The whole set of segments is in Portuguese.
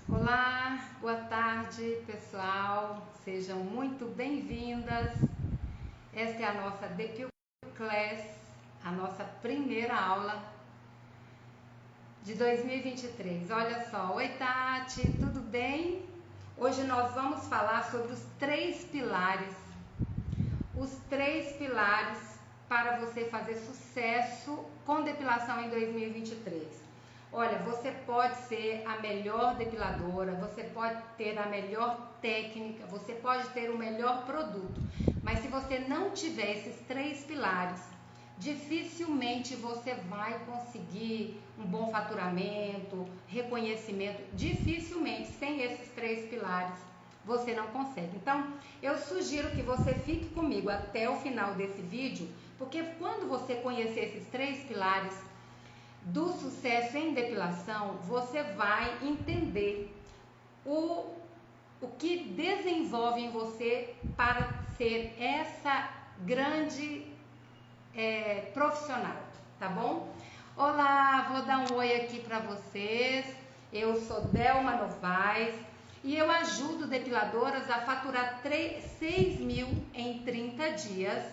Olá, boa tarde pessoal, sejam muito bem-vindas. Esta é a nossa Depil Class, a nossa primeira aula de 2023. Olha só, oi Tati, tudo bem? Hoje nós vamos falar sobre os três pilares para você fazer sucesso com depilação em 2023. Olha, você pode ser a melhor depiladora, você pode ter a melhor técnica, você pode ter o melhor produto, mas se você não tiver esses três pilares, dificilmente você vai conseguir um bom faturamento, reconhecimento, dificilmente sem esses três pilares você não consegue. Então, eu sugiro que você fique comigo até o final desse vídeo, porque quando você conhecer esses três pilares do sucesso em depilação, você vai entender o que desenvolve em você para ser essa grande profissional, tá bom? Olá, vou dar um oi aqui para vocês. Eu sou Delma Novaes e eu ajudo depiladoras a faturar 6 mil em 30 dias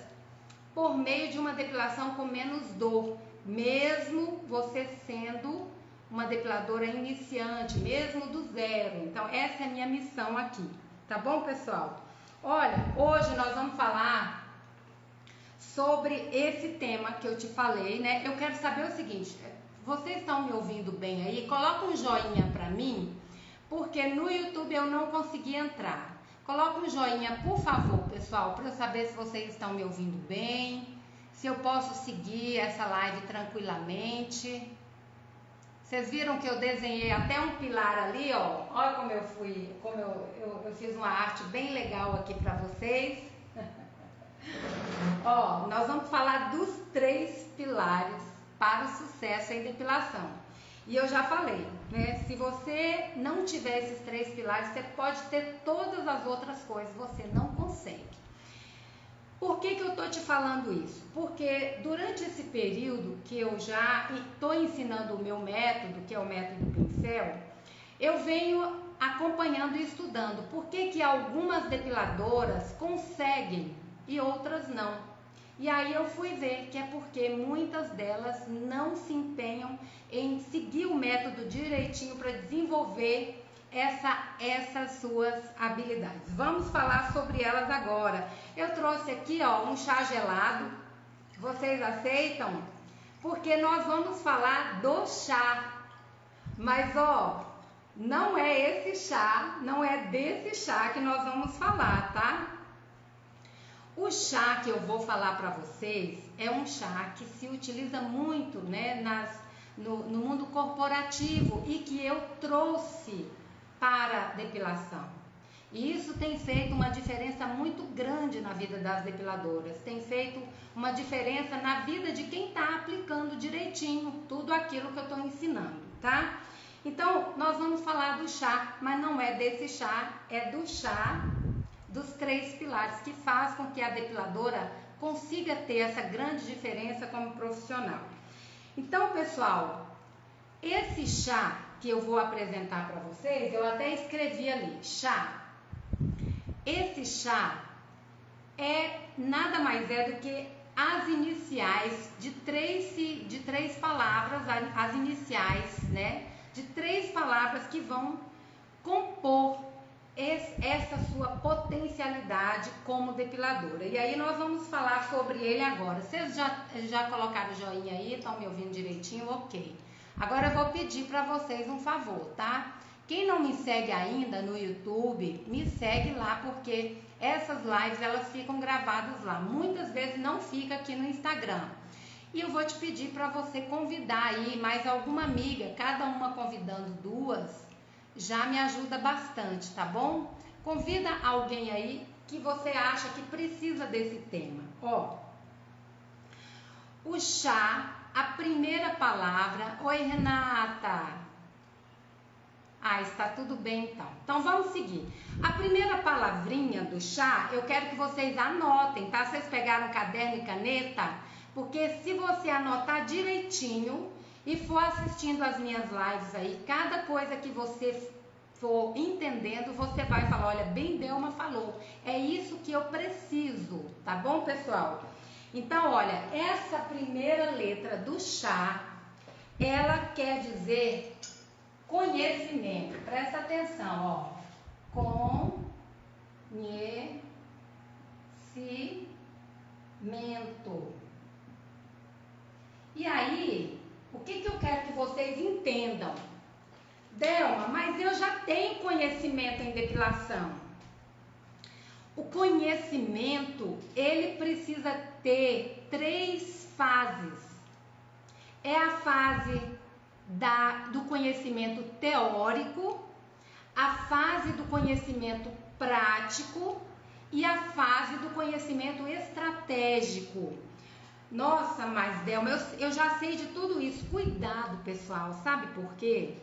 por meio de uma depilação com menos dor, mesmo você sendo uma depiladora iniciante, mesmo do zero. Então essa é a minha missão aqui, tá bom, pessoal? Olha, hoje nós vamos falar sobre esse tema que eu te falei, né? Eu quero saber o seguinte, vocês estão me ouvindo bem aí? Coloca um joinha pra mim, porque no YouTube eu não consegui entrar. Coloca um joinha, por favor, pessoal, para eu saber se vocês estão me ouvindo bem, se eu posso seguir essa live tranquilamente. Vocês viram que eu desenhei até um pilar ali, ó. Olha como eu fiz uma arte bem legal aqui para vocês. Ó, nós vamos falar dos três pilares para o sucesso em depilação. E eu já falei, né? Se você não tiver esses três pilares, você pode ter todas as outras coisas, você não consegue. Por que eu tô te falando isso? Porque durante esse período que eu já estou ensinando o meu método, que é o método pincel, eu venho acompanhando e estudando por que algumas depiladoras conseguem e outras não. E aí eu fui ver que é porque muitas delas não se empenham em seguir o método direitinho para desenvolver essas suas habilidades. Vamos falar sobre elas agora. Eu trouxe aqui, ó, um chá gelado. Vocês aceitam? Porque nós vamos falar do chá. Mas, ó, não é esse chá, não é desse chá que nós vamos falar, tá? O chá que eu vou falar para vocês é um chá que se utiliza muito, né, no mundo corporativo e que eu trouxe para depilação. E isso tem feito uma diferença muito grande na vida das depiladoras, tem feito uma diferença na vida de quem está aplicando direitinho tudo aquilo que eu estou ensinando, tá? Então, nós vamos falar do chá, mas não é desse chá, é do chá dos três pilares, que faz com que a depiladora consiga ter essa grande diferença como profissional. Então, pessoal, esse chá que eu vou apresentar para vocês, eu até escrevi ali, chá. Esse chá nada mais é do que as iniciais de três palavras, as iniciais, né, de três palavras que vão compor essa sua potencialidade como depiladora. E aí nós vamos falar sobre ele agora. Vocês já colocaram o joinha aí? Estão me ouvindo direitinho? Ok. Agora eu vou pedir para vocês um favor, tá? Quem não me segue ainda no YouTube, me segue lá, porque essas lives elas ficam gravadas lá. Muitas vezes não fica aqui no Instagram. E eu vou te pedir para você convidar aí mais alguma amiga, cada uma convidando duas, já me ajuda bastante, tá bom? Convida alguém aí que você acha que precisa desse tema. Ó, o chá, a primeira palavra... Oi, Renata! Ah, está tudo bem então. Então vamos seguir. A primeira palavrinha do chá, eu quero que vocês anotem, tá? Vocês pegaram caderno e caneta? Porque se você anotar direitinho e for assistindo as minhas lives aí, cada coisa que você for entendendo, você vai falar, olha, bem Delma falou, é isso que eu preciso, tá bom, pessoal? Então, olha, essa primeira letra do chá, ela quer dizer conhecimento. Presta atenção, ó. Conhecimento. E aí, o que eu quero que vocês entendam? Delma, mas eu já tenho conhecimento em depilação. O conhecimento, ele precisa ter 3 fases. É a fase do conhecimento teórico, a fase do conhecimento prático e a fase do conhecimento estratégico. Nossa, mas Delma, eu já sei de tudo isso. Cuidado, pessoal, sabe por quê?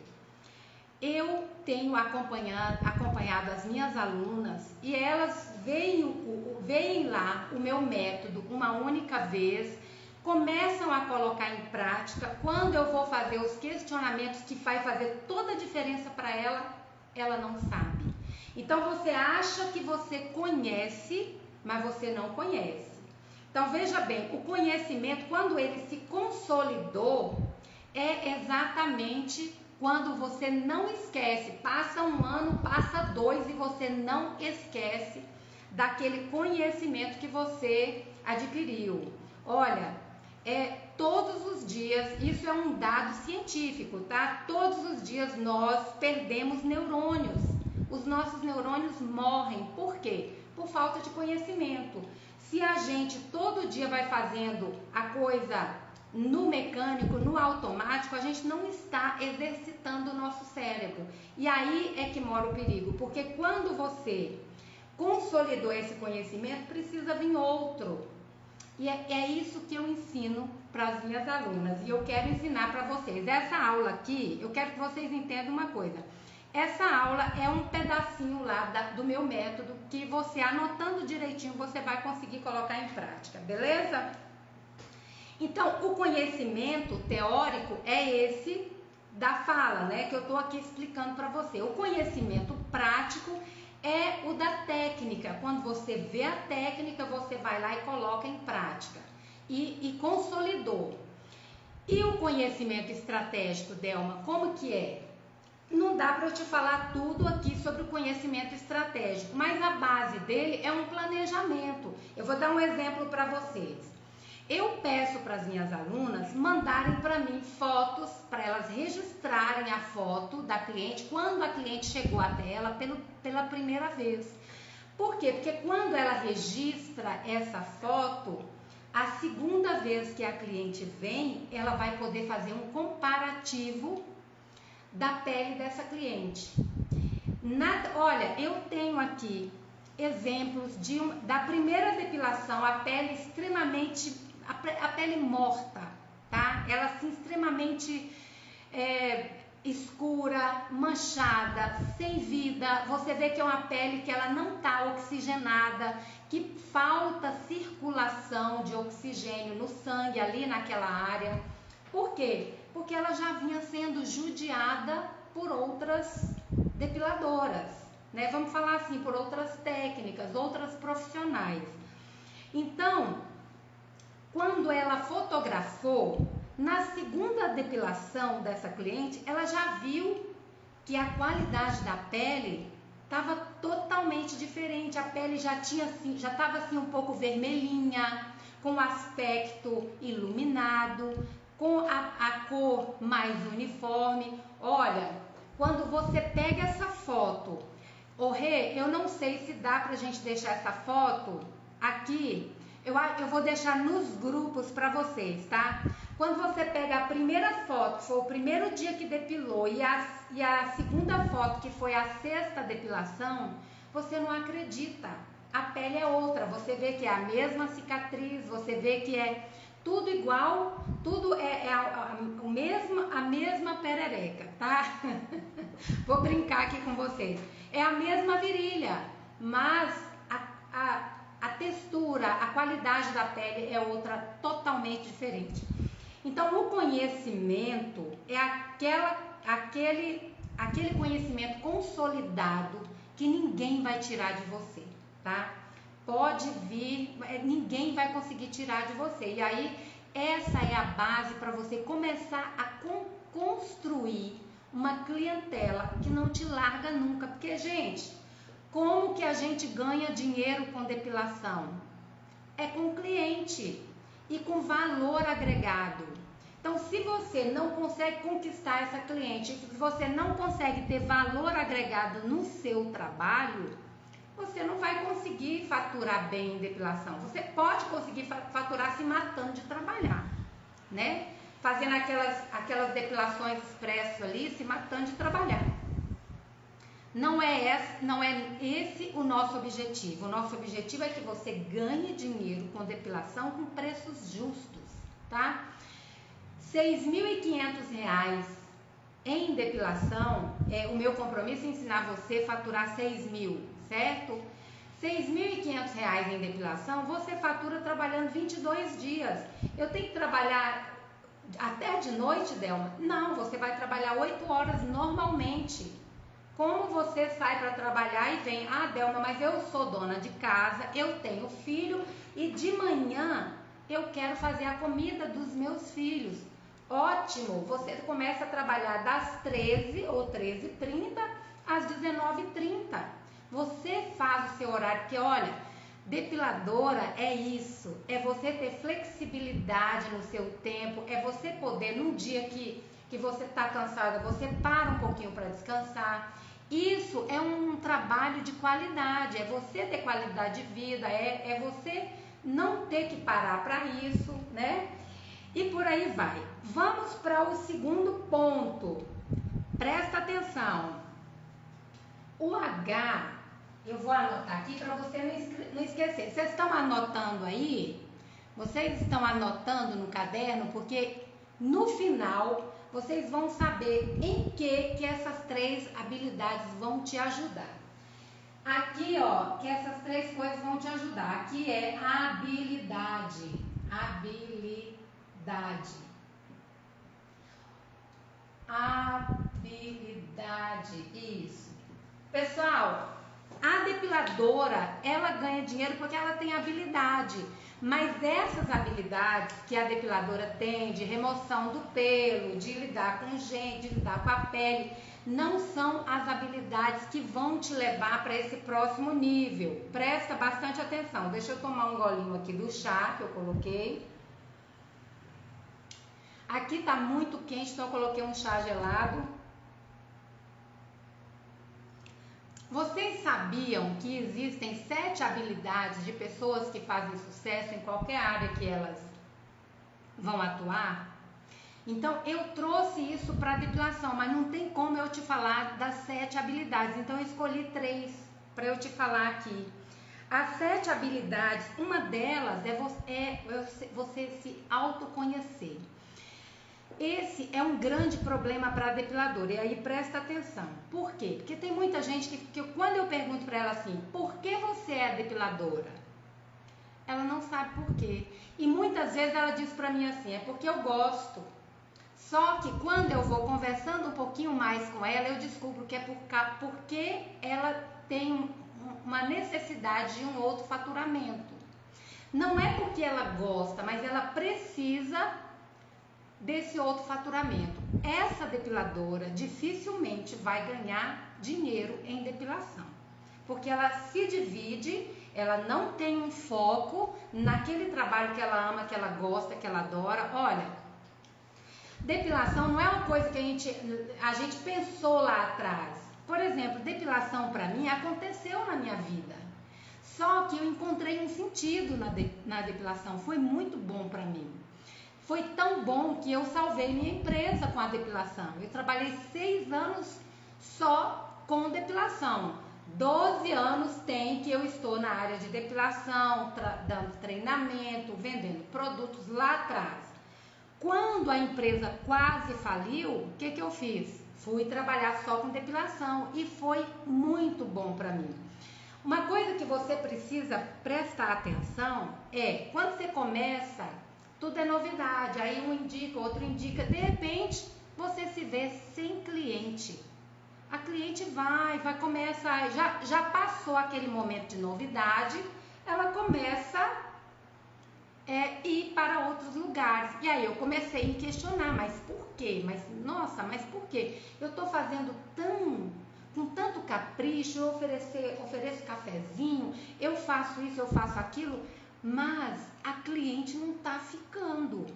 Eu tenho acompanhado as minhas alunas e elas veem lá o meu método uma única vez, começam a colocar em prática. Quando eu vou fazer os questionamentos que vai fazer toda a diferença para ela, ela não sabe. Então você acha que você conhece, mas você não conhece. Então veja bem, o conhecimento, quando ele se consolidou, é exatamente quando você não esquece. Passa 1 ano, passa 2 e você não esquece daquele conhecimento que você adquiriu. Olha, todos os dias, isso é um dado científico, tá? Todos os dias nós perdemos neurônios. Os nossos neurônios morrem. Por quê? Por falta de conhecimento. Se a gente todo dia vai fazendo a coisa no mecânico, no automático, a gente não está exercitando o nosso cérebro. E aí é que mora o perigo, porque quando você consolidou esse conhecimento, precisa vir outro. E é isso que eu ensino para as minhas alunas e eu quero ensinar para vocês. Essa aula aqui, eu quero que vocês entendam uma coisa. Essa aula é um pedacinho lá do meu método que você, anotando direitinho, você vai conseguir colocar em prática, beleza? Então, o conhecimento teórico é esse da fala, né? Que eu estou aqui explicando para você. O conhecimento prático é o da técnica. Quando você vê a técnica, você vai lá e coloca em prática. E consolidou. E o conhecimento estratégico, Delma, como que é? Não dá para eu te falar tudo aqui sobre o conhecimento estratégico, mas a base dele é um planejamento. Eu vou dar um exemplo para vocês. Eu peço para as minhas alunas mandarem para mim fotos, para elas registrarem a foto da cliente quando a cliente chegou até ela pela primeira vez. Por quê? Porque quando ela registra essa foto, a segunda vez que a cliente vem, ela vai poder fazer um comparativo da pele dessa cliente. Olha, eu tenho aqui exemplos da primeira depilação, a pele extremamente, a pele morta, tá? Ela assim extremamente escura, manchada, sem vida. Você vê que é uma pele que ela não está oxigenada, que falta circulação de oxigênio no sangue ali naquela área. Por quê? Porque ela já vinha sendo judiada por outras depiladoras, né? Vamos falar assim, por outras técnicas, outras profissionais. Então, quando ela fotografou, na segunda depilação dessa cliente, ela já viu que a qualidade da pele estava totalmente diferente. A pele já estava assim um pouco vermelhinha, com aspecto iluminado, com a cor mais uniforme. Olha, quando você pega essa foto, Rê, eu não sei se dá pra gente deixar essa foto aqui, eu vou deixar nos grupos para vocês, tá? Quando você pega a primeira foto, que foi o primeiro dia que depilou, e a segunda foto, que foi a 6ª depilação, você não acredita. A pele é outra, você vê que é a mesma cicatriz, você vê que é tudo igual, tudo a mesma perereca, tá? Vou brincar aqui com vocês. É a mesma virilha, mas a textura, a qualidade da pele é outra, totalmente diferente. Então, o conhecimento é aquele aquele conhecimento consolidado que ninguém vai tirar de você, tá? Pode vir, ninguém vai conseguir tirar de você. E aí, essa é a base para você começar a construir uma clientela que não te larga nunca. Porque, gente, como que a gente ganha dinheiro com depilação? É com cliente e com valor agregado. Então, se você não consegue conquistar essa cliente, se você não consegue ter valor agregado no seu trabalho, você não vai conseguir faturar bem em depilação. Você pode conseguir faturar se matando de trabalhar, né? Fazendo aquelas depilações expresso ali, se matando de trabalhar. Não é esse o nosso objetivo. O nosso objetivo é que você ganhe dinheiro com depilação com preços justos, tá? R$ 6.500 em depilação, o meu compromisso é ensinar você a faturar 6.000, certo? R$ 6.500 em depilação, você fatura trabalhando 22 dias. Eu tenho que trabalhar até de noite, Delma? Não, você vai trabalhar 8 horas normalmente. Como você sai para trabalhar e vem, Delma, mas eu sou dona de casa, eu tenho filho e de manhã eu quero fazer a comida dos meus filhos. Ótimo, você começa a trabalhar das 13 ou 13h30 às 19h30. Você faz o seu horário, porque olha, depiladora é isso, é você ter flexibilidade no seu tempo, é você poder, num dia que você está cansada, você para um pouquinho para descansar. Isso é um trabalho de qualidade, é você ter qualidade de vida, é você não ter que parar para isso, né? E por aí vai. Vamos para o segundo ponto. Presta atenção. O H, eu vou anotar aqui para você não esquecer. Vocês estão anotando aí? Vocês estão anotando no caderno? Porque no final vocês vão saber em que essas 3 habilidades vão te ajudar. Aqui, ó, que essas 3 coisas vão te ajudar. Aqui é habilidade. Habilidade, isso. Pessoal, a depiladora, ela ganha dinheiro porque ela tem habilidade. Mas essas habilidades que a depiladora tem, de remoção do pelo, de lidar com gente, de lidar com a pele, não são as habilidades que vão te levar para esse próximo nível. Presta bastante atenção. Deixa eu tomar um golinho aqui do chá que eu coloquei. Aqui tá muito quente, então eu coloquei um chá gelado. Vocês sabiam que existem 7 habilidades de pessoas que fazem sucesso em qualquer área que elas vão atuar? Então, eu trouxe isso para a depilação, mas não tem como eu te falar das 7 habilidades. Então, eu escolhi 3 para eu te falar aqui. As 7 habilidades, uma delas é você se autoconhecer. Esse é um grande problema para a depiladora, e aí presta atenção. Por quê? Porque tem muita gente que quando eu pergunto para ela assim, por que você é depiladora? Ela não sabe por quê. E muitas vezes ela diz para mim assim, é porque eu gosto. Só que quando eu vou conversando um pouquinho mais com ela, eu descubro que é porque ela tem uma necessidade de um outro faturamento. Não é porque ela gosta, mas ela precisa desse outro faturamento. Essa depiladora dificilmente vai ganhar dinheiro em depilação, porque ela se divide, ela não tem um foco naquele trabalho que ela ama, que ela gosta, que ela adora. Olha, depilação não é uma coisa que a gente pensou lá atrás. Por exemplo, depilação para mim aconteceu na minha vida, só que eu encontrei um sentido na depilação, foi muito bom para mim. Foi tão bom que eu salvei minha empresa com a depilação. Eu trabalhei 6 anos só com depilação. 12 anos tem que eu estou na área de depilação, dando treinamento, vendendo produtos lá atrás. Quando a empresa quase faliu, o que eu fiz? Fui trabalhar só com depilação e foi muito bom para mim. Uma coisa que você precisa prestar atenção é, quando você começa, tudo é novidade, aí um indica, outro indica, de repente você se vê sem cliente. a cliente vai começar, já passou aquele momento de novidade, ela começa ir para outros lugares. E aí eu comecei a me questionar, mas por quê? Mas por quê? Eu estou fazendo com tanto capricho, eu ofereço cafezinho, eu faço isso, eu faço aquilo, mas a cliente não está ficando.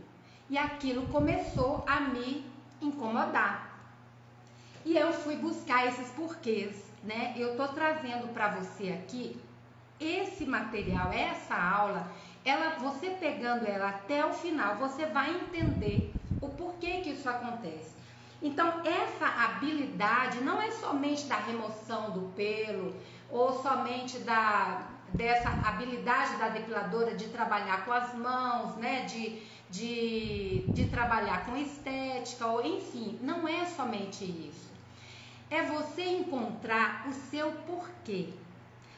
E aquilo começou a me incomodar. E eu fui buscar esses porquês, né? Eu estou trazendo para você aqui esse material, essa aula, você pegando ela até o final, você vai entender o porquê que isso acontece. Então, essa habilidade não é somente da remoção do pelo, ou somente dessa habilidade da depiladora de trabalhar com as mãos, né? De trabalhar com estética, ou enfim, não é somente isso. É você encontrar o seu porquê,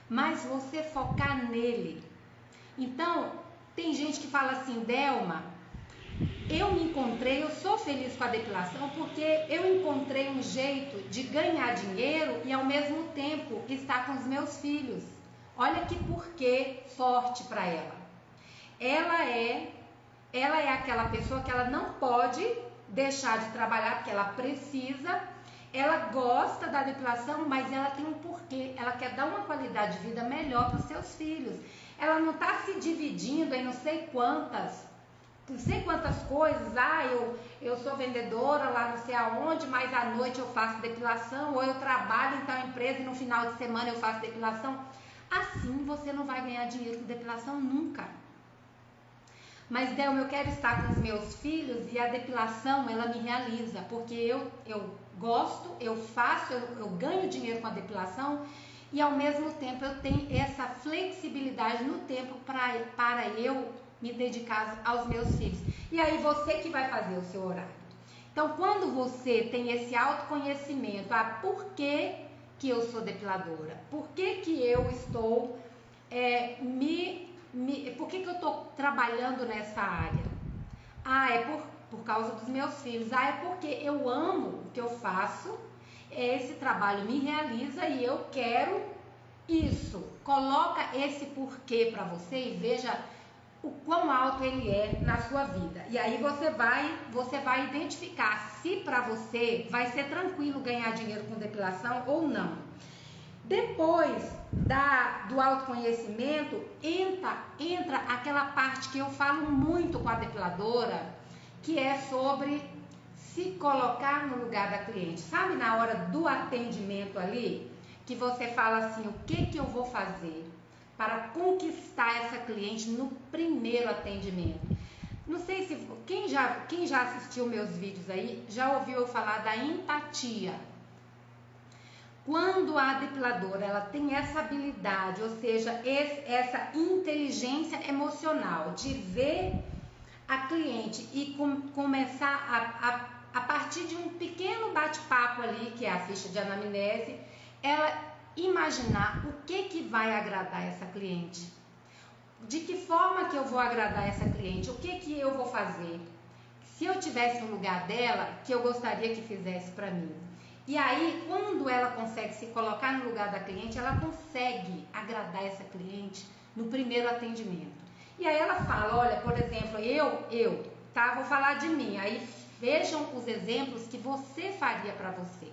mas você focar nele. Então, tem gente que fala assim, Delma, eu me encontrei, eu sou feliz com a depilação porque eu encontrei um jeito de ganhar dinheiro e ao mesmo tempo estar com os meus filhos. Olha que porquê forte para ela. Ela é aquela pessoa que ela não pode deixar de trabalhar porque ela precisa. Ela gosta da depilação, mas ela tem um porquê. Ela quer dar uma qualidade de vida melhor para os seus filhos. Ela não está se dividindo em não sei quantas coisas. Eu sou vendedora lá não sei aonde, mas à noite eu faço depilação, ou eu trabalho em tal empresa e no final de semana eu faço depilação. Assim você não vai ganhar dinheiro com depilação nunca. Mas, Delma, eu quero estar com os meus filhos e a depilação, ela me realiza, porque eu gosto, eu faço, eu ganho dinheiro com a depilação e ao mesmo tempo eu tenho essa flexibilidade no tempo para eu me dedicar aos meus filhos. E aí você que vai fazer o seu horário. Então, quando você tem esse autoconhecimento, por que eu sou depiladora? Por que eu estou por que eu estou trabalhando nessa área? É por causa dos meus filhos. É porque eu amo o que eu faço, esse trabalho me realiza e eu quero isso. Coloca esse porquê para você e veja o quão alto ele é na sua vida. E aí você vai identificar se para você vai ser tranquilo ganhar dinheiro com depilação ou não. Depois do autoconhecimento, entra aquela parte que eu falo muito com a depiladora, que é sobre se colocar no lugar da cliente. Sabe, na hora do atendimento ali, que você fala assim, o que eu vou fazer para conquistar essa cliente no primeiro atendimento? Não sei se quem já assistiu meus vídeos aí, já ouviu eu falar da empatia. Quando a depiladora ela tem essa habilidade, ou seja, essa inteligência emocional de ver a cliente e começar a partir de um pequeno bate-papo ali, que é a ficha de anamnese, ela imaginar o que vai agradar essa cliente. De que forma que eu vou agradar essa cliente? O que eu vou fazer? Se eu estivesse no lugar dela, que eu gostaria que fizesse para mim? E aí, quando ela consegue se colocar no lugar da cliente, ela consegue agradar essa cliente no primeiro atendimento. E aí ela fala, olha, por exemplo, vou falar de mim. Aí vejam os exemplos que você faria para você.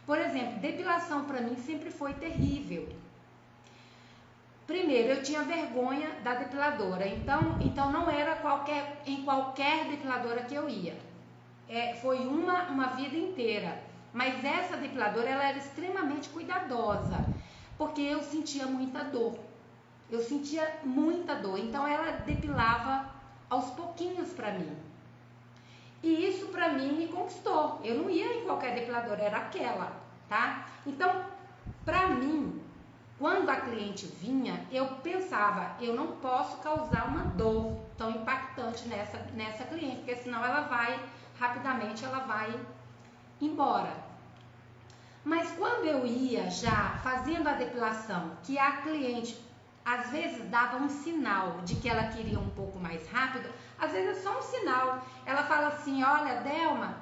Por exemplo, depilação para mim sempre foi terrível. Primeiro, eu tinha vergonha da depiladora, então não era em qualquer depiladora que eu ia. Foi uma vida inteira. Mas essa depiladora, ela era extremamente cuidadosa, porque eu sentia muita dor. Então ela depilava aos pouquinhos para mim. E isso para mim me conquistou. Eu não ia em qualquer depiladora, era aquela, tá? Então, para mim, quando a cliente vinha, eu pensava, eu não posso causar uma dor tão impactante nessa cliente, porque senão rapidamente ela vai embora. Mas quando eu ia já fazendo a depilação, que a cliente às vezes dava um sinal de que ela queria um pouco mais rápido, às vezes é só um sinal. Ela fala assim, olha, Delma,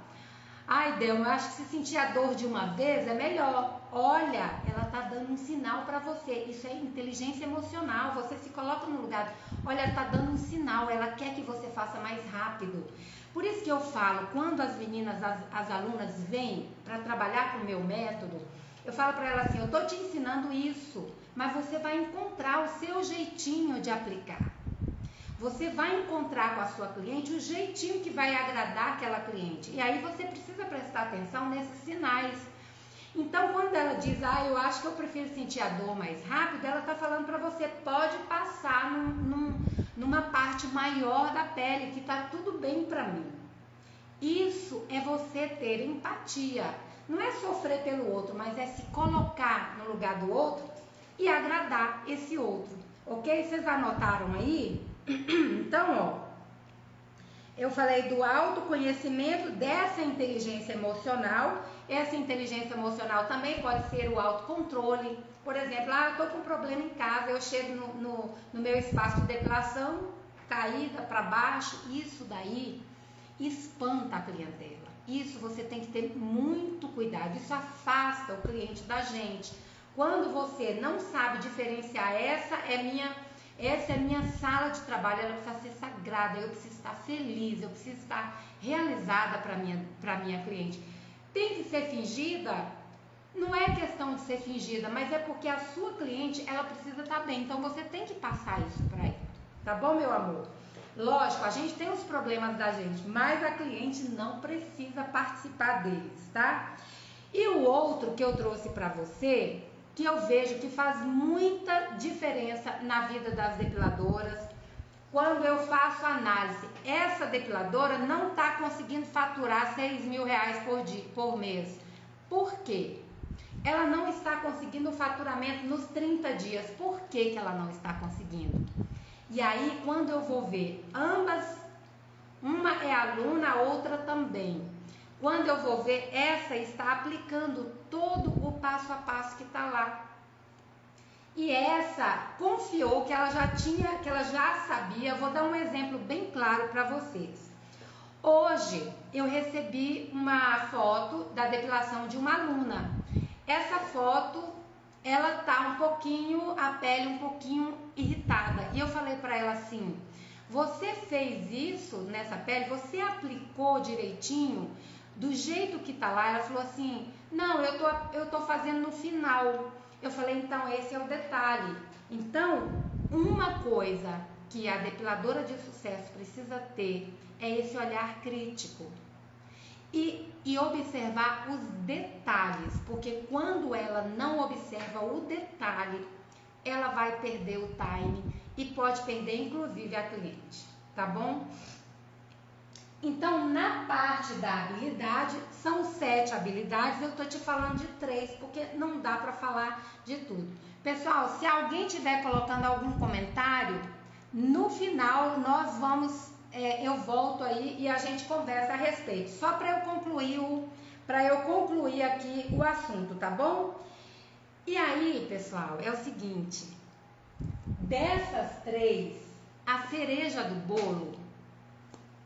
Ai, Delma, eu acho que se sentir a dor de uma vez é melhor. Olha, ela tá dando um sinal para você. Isso é inteligência emocional. Você se coloca no lugar. Olha, ela tá dando um sinal. Ela quer que você faça mais rápido. Por isso que eu falo, quando as meninas, as alunas vêm para trabalhar com o meu método, eu falo para elas assim, eu tô te ensinando isso, mas você vai encontrar o seu jeitinho de aplicar. Você vai encontrar com a sua cliente o jeitinho que vai agradar aquela cliente. E aí você precisa prestar atenção nesses sinais. Então, quando ela diz, eu acho que eu prefiro sentir a dor mais rápido, ela está falando para você, pode passar numa parte maior da pele, que está tudo bem para mim. Isso é você ter empatia. Não é sofrer pelo outro, mas é se colocar no lugar do outro e agradar esse outro. Ok? Vocês anotaram aí? Então, eu falei do autoconhecimento, dessa inteligência emocional. Essa inteligência emocional também pode ser o autocontrole. Por exemplo, eu estou com um problema em casa, eu chego no meu espaço de depilação, caída para baixo, isso daí espanta a clientela. Isso você tem que ter muito cuidado, isso afasta o cliente da gente. Quando você não sabe diferenciar, essa é minha sala de trabalho, ela precisa ser sagrada, eu preciso estar feliz, eu preciso estar realizada para minha cliente. Tem que ser fingida? Não é questão de ser fingida, mas é porque a sua cliente, ela precisa estar bem, então você tem que passar isso para ela, tá bom, meu amor? Lógico, a gente tem os problemas da gente, mas a cliente não precisa participar deles, tá? E o outro que eu trouxe para você, que eu vejo que faz muita diferença na vida das depiladoras, quando eu faço análise, essa depiladora não está conseguindo faturar R$6.000 por mês. Por quê? Ela não está conseguindo o faturamento nos 30 dias. Por que ela não está conseguindo? E aí, quando eu vou ver, ambas, uma é aluna, a outra também. Quando eu vou ver, essa está aplicando todo o passo a passo que está lá. E essa confiou que ela já tinha, que ela já sabia. Vou dar um exemplo bem claro para vocês. Hoje eu recebi uma foto da depilação de uma aluna. Essa foto, ela tá um pouquinho, a pele um pouquinho irritada. E eu falei para ela assim, você fez isso nessa pele? Você aplicou direitinho? Do jeito que tá lá? Ela falou assim, não, eu tô fazendo no final. Eu falei, então esse é o detalhe. Então, uma coisa que a depiladora de sucesso precisa ter é esse olhar crítico e observar os detalhes, porque quando ela não observa o detalhe, ela vai perder o time e pode perder inclusive a cliente, tá bom? Então, na parte da habilidade, são 7 habilidades, eu tô te falando de 3, porque não dá para falar de tudo. Pessoal, se alguém tiver colocando algum comentário, no final nós vamos, eu volto aí e a gente conversa a respeito, só para eu concluir aqui o assunto, tá bom? E aí, pessoal, é o seguinte, dessas 3, a cereja do bolo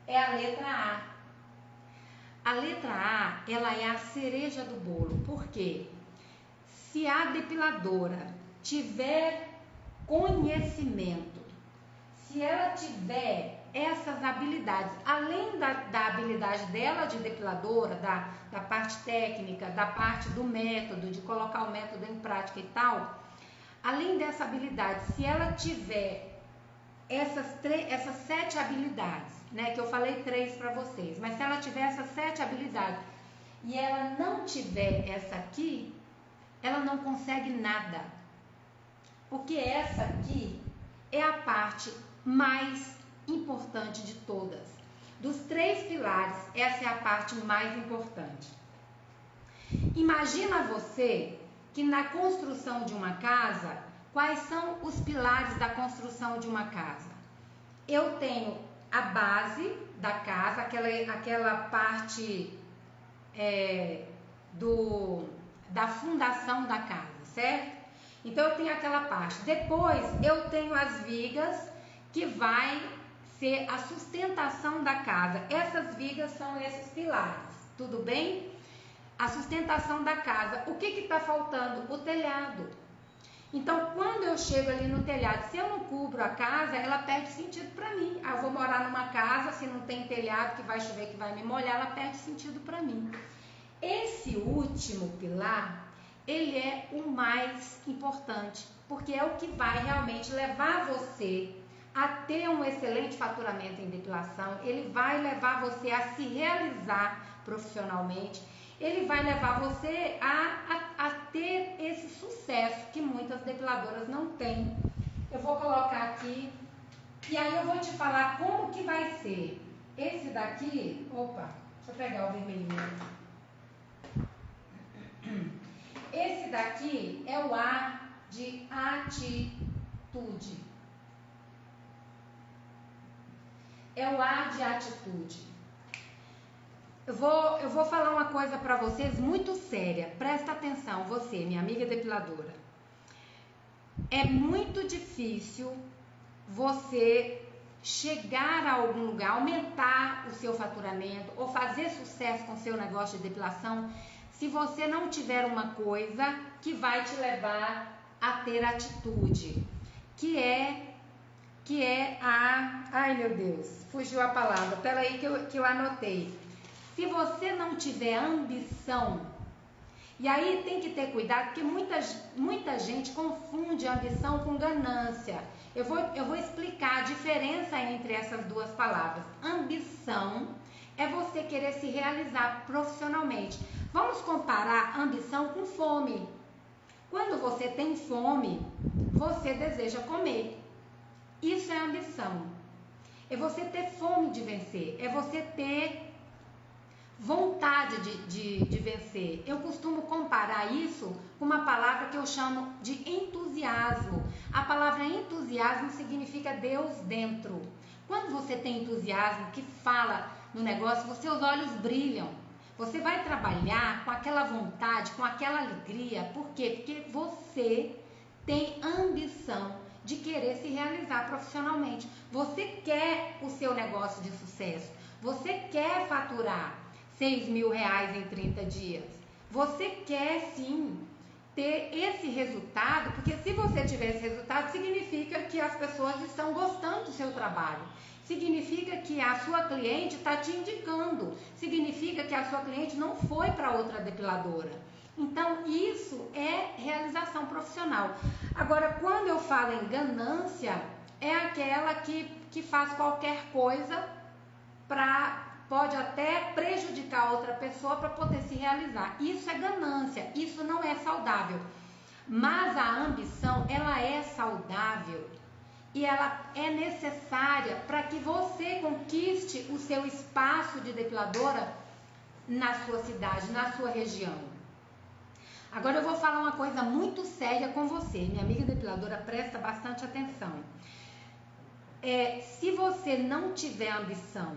é a letra A. A letra A, ela é a cereja do bolo. Por quê? Se a depiladora tiver conhecimento, se ela tiver essas habilidades, além da habilidade dela de depiladora, da parte técnica, da parte do método, de colocar o método em prática e tal, além dessa habilidade, se ela tiver essas 7 habilidades, né, que eu falei 3 para vocês, mas se ela tiver essas 7 habilidades e ela não tiver essa aqui, ela não consegue nada, porque essa aqui é a parte mais importante de todas. Dos 3 pilares, essa é a parte mais importante. Imagina você que na construção de uma casa, quais são os pilares da construção de uma casa? Eu tenho a base da casa, aquela parte da fundação da casa, certo? Então eu tenho aquela parte. Depois eu tenho as vigas, que vai ser a sustentação da casa. Essas vigas são esses pilares. tudo bem? A sustentação da casa. O que está faltando? O telhado. Então, quando eu chego ali no telhado, se eu não cubro a casa, ela perde sentido para mim. Eu vou morar numa casa, se não tem telhado, que vai chover, que vai me molhar, ela perde sentido para mim. Esse último pilar, ele é o mais importante, porque é o que vai realmente levar você a ter um excelente faturamento em depilação, ele vai levar você a se realizar profissionalmente, ele vai levar você a ter esse sucesso que muitas depiladoras não têm. Eu vou colocar aqui, e aí eu vou te falar como que vai ser. Esse daqui, opa, deixa eu pegar o vermelhinho. Esse daqui é o A de atitude. É o A de atitude. Eu vou falar uma coisa para vocês muito séria. Presta atenção, você, minha amiga depiladora. É muito difícil você chegar a algum lugar, aumentar o seu faturamento ou fazer sucesso com o seu negócio de depilação se você não tiver uma coisa que vai te levar a ter atitude, que é a... Ai, meu Deus, fugiu a palavra. Pera aí que eu anotei. Se você não tiver ambição, e aí tem que ter cuidado, porque muita gente confunde ambição com ganância. Eu vou explicar a diferença entre essas duas palavras. Ambição é você querer se realizar profissionalmente. Vamos comparar ambição com fome. Quando você tem fome, você deseja comer. Isso é ambição. É você ter fome de vencer. É você ter vontade de vencer. Eu costumo comparar isso com uma palavra que eu chamo de entusiasmo. A palavra entusiasmo significa Deus dentro. Quando você tem entusiasmo, que fala no negócio, seus olhos brilham. Você vai trabalhar com aquela vontade, com aquela alegria. Por quê? Porque você tem ambição de querer se realizar profissionalmente. Você quer o seu negócio de sucesso. Você quer faturar R$6.000 em 30 dias. Você quer sim ter esse resultado, porque se você tiver esse resultado, significa que as pessoas estão gostando do seu trabalho. Significa que a sua cliente está te indicando. Significa que a sua cliente não foi para outra depiladora. Então, isso é realização profissional. Agora, quando eu falo em ganância, é aquela que faz qualquer coisa pode até prejudicar outra pessoa para poder se realizar. Isso é ganância, isso não é saudável. Mas a ambição, ela é saudável e ela é necessária para que você conquiste o seu espaço de depiladora na sua cidade, na sua região. Agora eu vou falar uma coisa muito séria com você, minha amiga depiladora, presta bastante atenção. Se você não tiver ambição,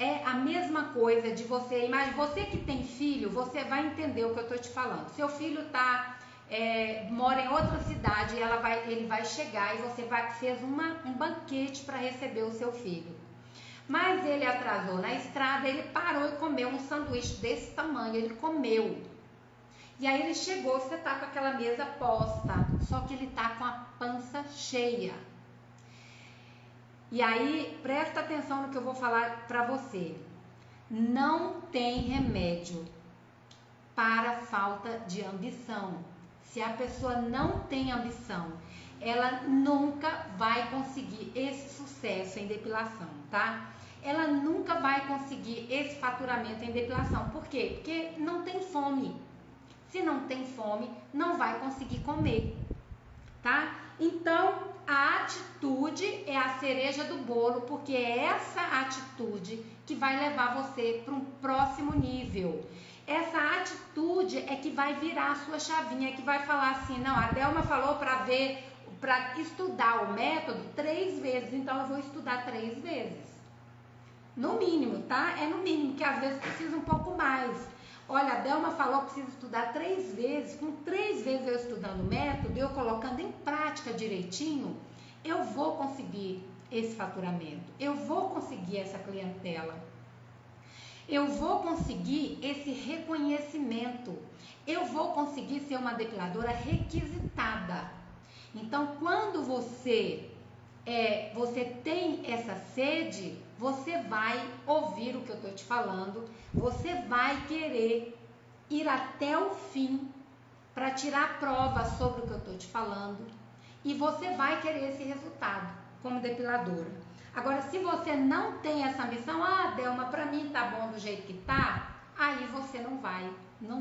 é a mesma coisa de você, imagine, você que tem filho, você vai entender o que eu estou te falando. Seu filho mora em outra cidade e ele vai chegar e você fez um banquete para receber o seu filho. Mas ele atrasou na estrada, ele parou e comeu um sanduíche desse tamanho, ele comeu. E aí ele chegou, você tá com aquela mesa posta, só que ele tá com a pança cheia. E aí, presta atenção no que eu vou falar para você. Não tem remédio para falta de ambição. Se a pessoa não tem ambição, ela nunca vai conseguir esse sucesso em depilação, tá? Ela nunca vai conseguir esse faturamento em depilação. Por quê? Porque não tem fome. Se não tem fome, não vai conseguir comer, tá? Então, a atitude é a cereja do bolo, porque é essa atitude que vai levar você para um próximo nível. Essa atitude é que vai virar a sua chavinha, que vai falar assim, não, a Delma falou para estudar o método 3 vezes, então eu vou estudar 3 vezes. No mínimo, tá? É no mínimo, que às vezes precisa um pouco mais. Olha, a Delma falou que precisa estudar 3 vezes. Com 3 vezes eu estudando o método, eu colocando em prática direitinho, eu vou conseguir esse faturamento. Eu vou conseguir essa clientela. eu vou conseguir esse reconhecimento, eu vou conseguir ser uma depiladora requisitada. Então, quando você tem essa sede, você vai ouvir o que eu estou te falando, você vai querer ir até o fim para tirar prova sobre o que eu estou te falando e você vai querer esse resultado como depiladora. Agora, se você não tem essa missão, Delma, para mim tá bom do jeito que tá, aí você não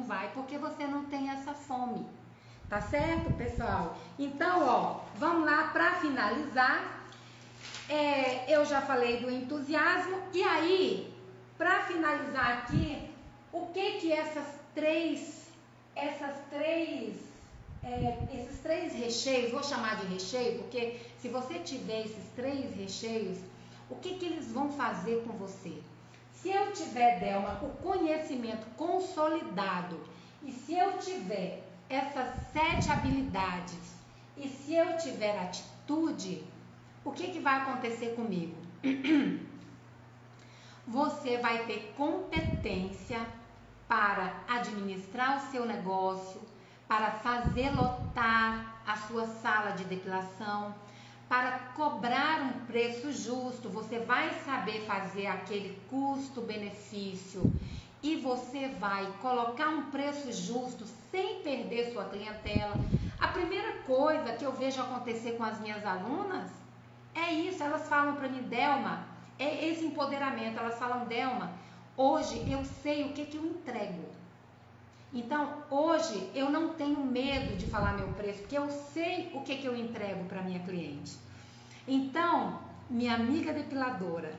vai, porque você não tem essa fome. Tá certo, pessoal? Então, vamos lá para finalizar. Eu já falei do entusiasmo e aí, para finalizar aqui, o que esses três recheios, vou chamar de recheio, porque se você tiver esses três recheios, o que eles vão fazer com você? Se eu tiver, Delma, o conhecimento consolidado e se eu tiver essas 7 habilidades e se eu tiver atitude, o que vai acontecer comigo? Você vai ter competência para administrar o seu negócio, para fazer lotar a sua sala de depilação, para cobrar um preço justo. Você vai saber fazer aquele custo-benefício e você vai colocar um preço justo sem perder sua clientela. A primeira coisa que eu vejo acontecer com as minhas alunas é isso. Elas falam para mim, Delma, é esse empoderamento. Elas falam, Delma, hoje eu sei o que eu entrego. Então, hoje eu não tenho medo de falar meu preço, porque eu sei o que eu entrego para minha cliente. Então, minha amiga depiladora,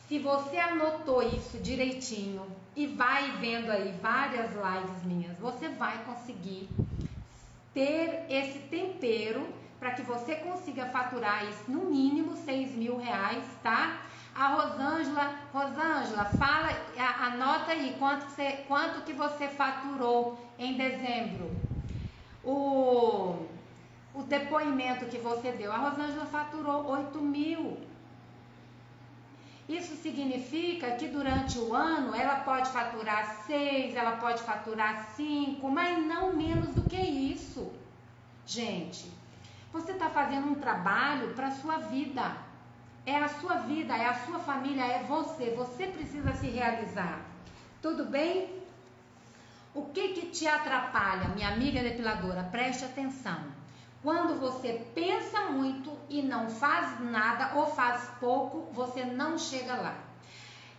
se você anotou isso direitinho e vai vendo aí várias lives minhas, você vai conseguir ter esse tempero para que você consiga faturar isso no mínimo R$6.000, tá? A Rosângela, fala, anota aí quanto que você faturou em dezembro. O depoimento que você deu, a Rosângela faturou 8.000. Isso significa que durante o ano ela pode faturar 6, ela pode faturar 5, mas não menos do que isso. Gente, você está fazendo um trabalho para a sua vida. É a sua vida, é a sua família, é você. Você precisa se realizar. Tudo bem? O que te atrapalha, minha amiga depiladora? Preste atenção. Quando você pensa muito e não faz nada ou faz pouco, você não chega lá.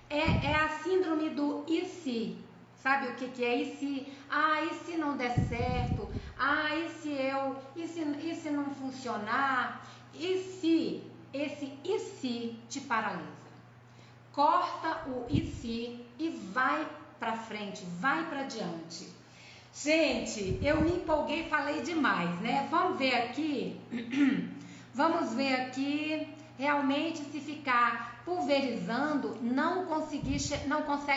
É a síndrome do e se. Sabe o que é e se? E se não der certo? E se não funcionar? E se? Esse e se te paralisa. Corta o e se e vai para frente, vai para diante. Gente, eu me empolguei e falei demais, né? Vamos ver aqui. Vamos ver aqui. Realmente, se ficar pulverizando, não consegue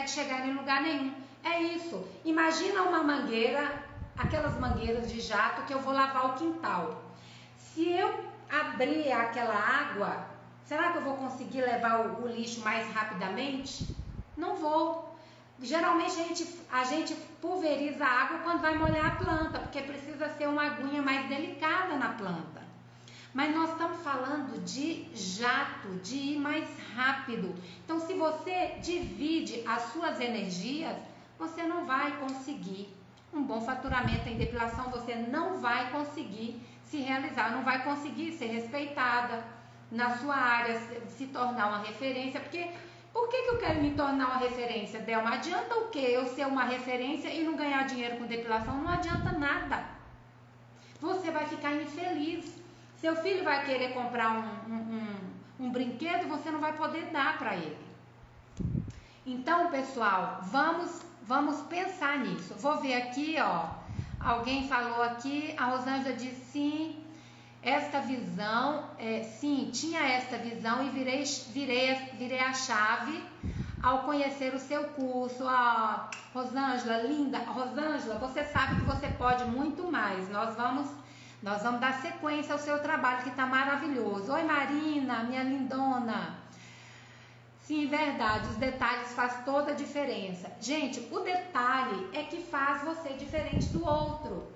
chegar em lugar nenhum. É isso. Imagina uma mangueira, aquelas mangueiras de jato que eu vou lavar o quintal. Se eu abrir aquela água, será que eu vou conseguir levar o lixo mais rapidamente? Não vou. Geralmente a gente pulveriza a água quando vai molhar a planta, porque precisa ser uma aguinha mais delicada na planta. Mas nós estamos falando de jato, de ir mais rápido. Então, se você divide as suas energias, você não vai conseguir um bom faturamento em depilação, você não vai conseguir se realizar, não vai conseguir ser respeitada na sua área, se tornar uma referência, porque por que eu quero me tornar uma referência, Delma? Adianta o quê? Eu ser uma referência e não ganhar dinheiro com depilação? Não adianta nada. Você vai ficar infeliz. Seu filho vai querer comprar um brinquedo, você não vai poder dar para ele. Então, pessoal, vamos pensar nisso. Vou ver aqui, alguém falou aqui, a Rosângela disse sim. Esta visão, sim, tinha esta visão e virei a chave ao conhecer o seu curso. Rosângela, linda. Rosângela, você sabe que você pode muito mais. Nós vamos dar sequência ao seu trabalho que está maravilhoso. Oi, Marina, minha lindona. Sim, verdade, os detalhes faz toda a diferença. Gente, o detalhe é que faz você diferente do outro.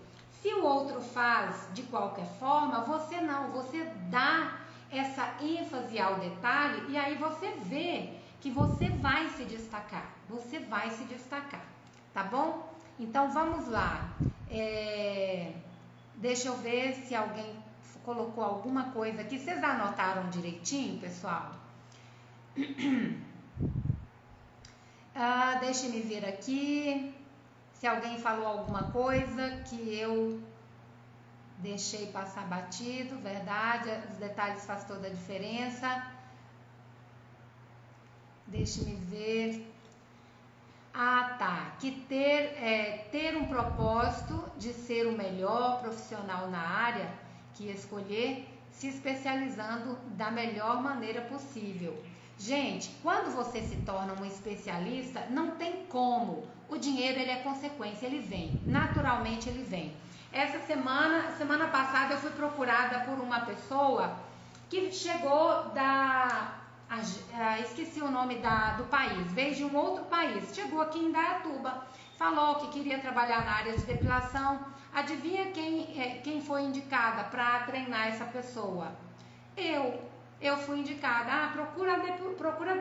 Se o outro faz de qualquer forma, você não, você dá essa ênfase ao detalhe e aí você vê que você vai se destacar, tá bom? Então vamos lá, deixa eu ver se alguém colocou alguma coisa aqui, vocês anotaram direitinho, pessoal? Deixa-me ver aqui se alguém falou alguma coisa que eu deixei passar batido, verdade, os detalhes faz toda a diferença. Deixe-me ver. Tá, que ter um propósito de ser o melhor profissional na área que escolher, se especializando da melhor maneira possível. Gente, quando você se torna um especialista, não tem como. O dinheiro, ele é consequência, ele vem, naturalmente ele vem. Essa semana passada, eu fui procurada por uma pessoa que chegou esqueci o nome do país, veio de um outro país, chegou aqui em Indaiatuba, falou que queria trabalhar na área de depilação. Adivinha quem foi indicada para treinar essa pessoa? Eu fui indicada. Procura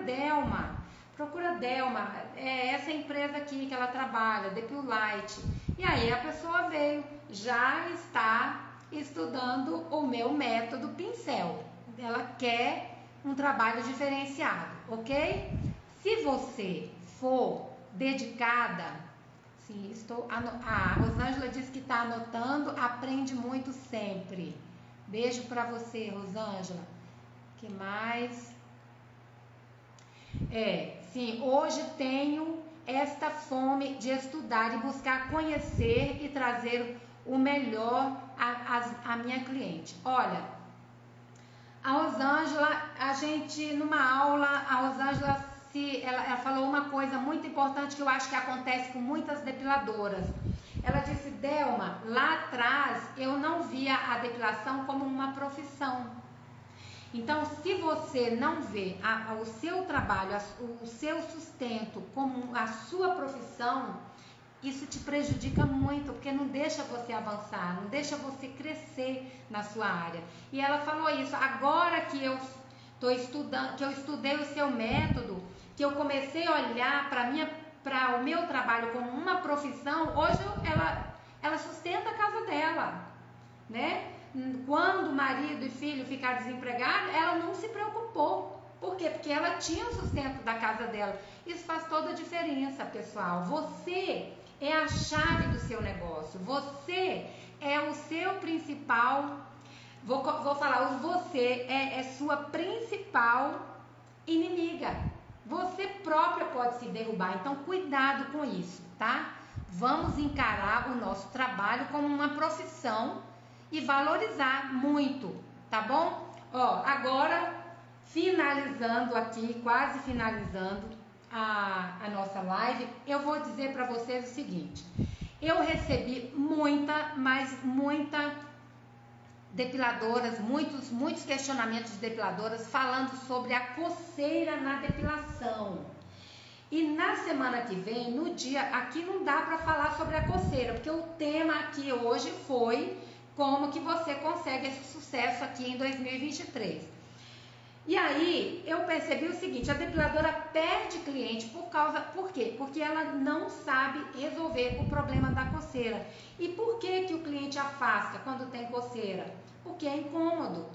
Delma, essa empresa aqui que ela trabalha, Depilite. E aí a pessoa veio, já está estudando o meu método pincel. Ela quer um trabalho diferenciado, ok? Se você for dedicada, sim, a Rosângela disse que está anotando, aprende muito sempre. Beijo para você, Rosângela. Que mais? Sim, hoje tenho esta fome de estudar e buscar conhecer e trazer o melhor à minha cliente. Olha, a Rosângela, a gente numa aula, a Rosângela ela falou uma coisa muito importante que eu acho que acontece com muitas depiladoras. Ela disse: Delma, lá atrás eu não via a depilação como uma profissão. Então, se você não vê o seu trabalho, o seu sustento como a sua profissão, isso te prejudica muito, porque não deixa você avançar, não deixa você crescer na sua área. E ela falou isso: agora que eu estou estudando, que eu estudei o seu método, que eu comecei a olhar para o meu trabalho como uma profissão, hoje ela sustenta a casa dela, né? Quando o marido e filho ficaram desempregados, ela não se preocupou. Por quê? Porque ela tinha o sustento da casa dela. Isso faz toda a diferença, pessoal. Você é a chave do seu negócio. Você é o seu principal. Vou falar, você é sua principal inimiga. Você própria pode se derrubar. Então, cuidado com isso, tá? Vamos encarar o nosso trabalho como uma profissão e valorizar muito, tá bom? Agora finalizando aqui, quase finalizando a nossa live, eu vou dizer para vocês o seguinte: eu recebi muita depiladoras, muitos questionamentos de depiladoras falando sobre a coceira na depilação. E na semana que vem, no dia, aqui não dá para falar sobre a coceira, porque o tema aqui hoje foi como que você consegue esse sucesso aqui em 2023. E aí eu percebi o seguinte: a depiladora perde cliente por quê? Porque ela não sabe resolver o problema da coceira. E por que o cliente afasta quando tem coceira? Porque é incômodo.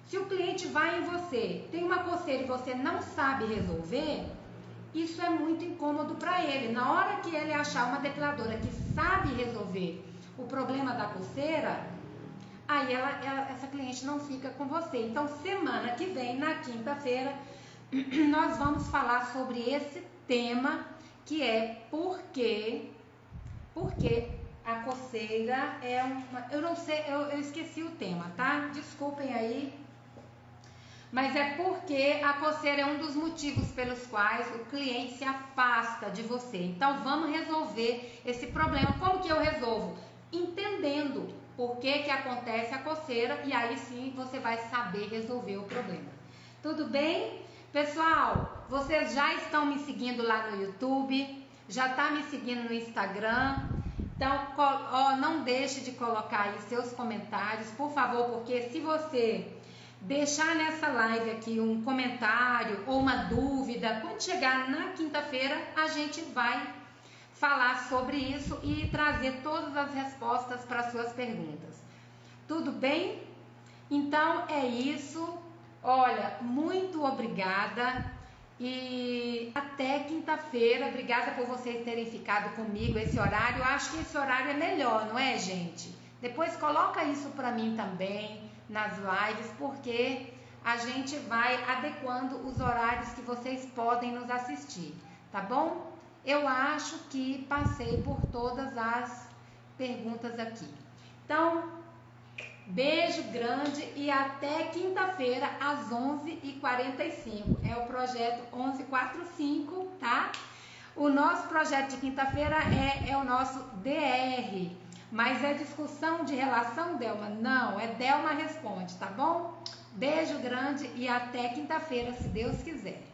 Se o cliente vai em você, tem uma coceira e você não sabe resolver, isso é muito incômodo para ele. Na hora que ele achar uma depiladora que sabe resolver o problema da coceira, aí essa cliente não fica com você. Então, semana que vem, na quinta-feira, nós vamos falar sobre esse tema, que é por que a coceira é uma... Eu não sei, eu esqueci o tema, tá? Desculpem aí. Mas é porque a coceira é um dos motivos pelos quais o cliente se afasta de você. Então, vamos resolver esse problema. Como que eu resolvo? Entendendo por que acontece a coceira, e aí sim você vai saber resolver o problema. Tudo bem? Pessoal, vocês já estão me seguindo lá no YouTube, já está me seguindo no Instagram. Então, não deixe de colocar aí seus comentários, por favor, porque se você deixar nessa live aqui um comentário ou uma dúvida, quando chegar na quinta-feira, a gente vai falar sobre isso e trazer todas as respostas para as suas perguntas. Tudo bem? Então, é isso. Olha, muito obrigada e até quinta-feira. Obrigada por vocês terem ficado comigo esse horário. Eu acho que esse horário é melhor, não é, gente? Depois coloca isso para mim também nas lives, porque a gente vai adequando os horários que vocês podem nos assistir, tá bom? Eu acho que passei por todas as perguntas aqui. Então, beijo grande e até quinta-feira às 11h45. É o projeto 1145, tá? O nosso projeto de quinta-feira é o nosso DR. Mas é discussão de relação, Delma? Não, é Delma Responde, tá bom? Beijo grande e até quinta-feira, se Deus quiser.